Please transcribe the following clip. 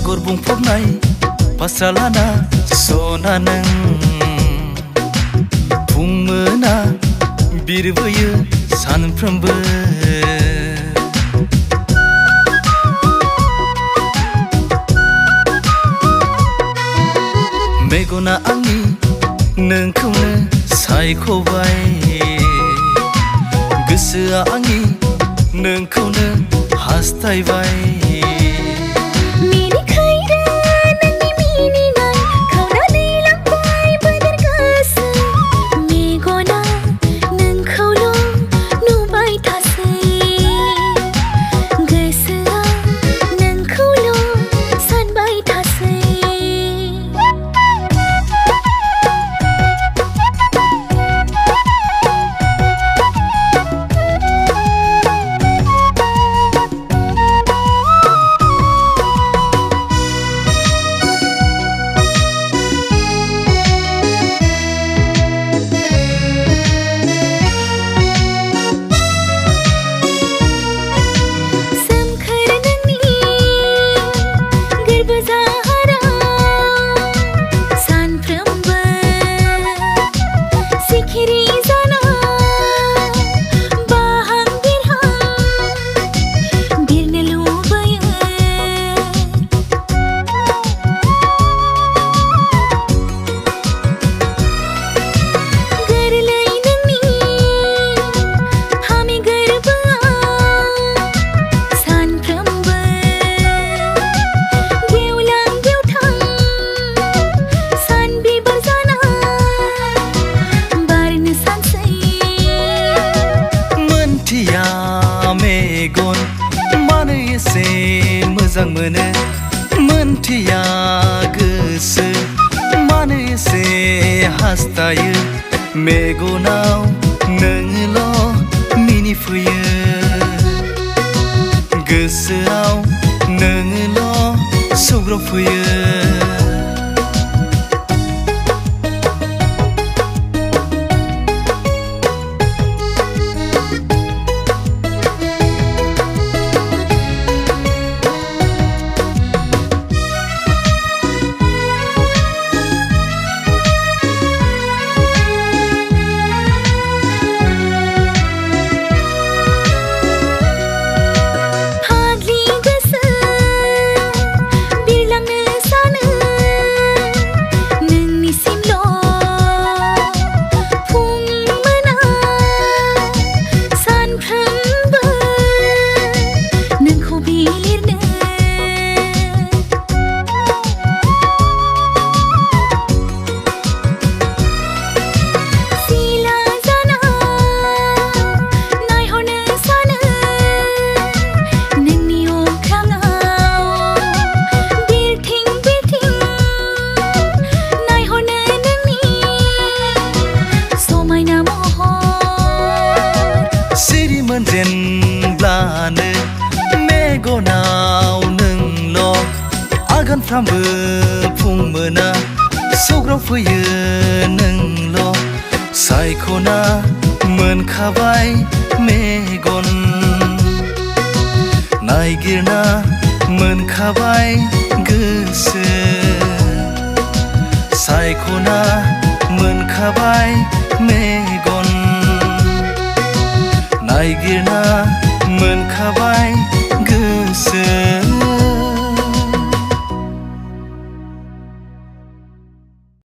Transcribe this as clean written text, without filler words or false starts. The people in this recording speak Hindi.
आगर बुंफबनाय फास्रा लाना सना नों फुं मोना बिरबोयो सानफ्रोमबो मेगना आंनि नोंखौनो सायख'बाय गोसोआ आंनि नोंखौनो हास्थायबाय मेगन मानो एसे मोजां मोनो मोनथिया गोसो मानो एसे हास्थायो मेगनाव नोंल' मिनिफैयो गोसोआव नोंल' सौग्रावफैयो जेनब्लानो मेगनाव नोंल' आगानफ्रामबो फुं मोना सौग्रावफैयो नोंल' सायख'ना मोनखाबाय मेगन नायगिरना मोनखाबाय गोसो सायख'ना मोनखाबाय मेगन नायगिरना मोनखाबाय गोसो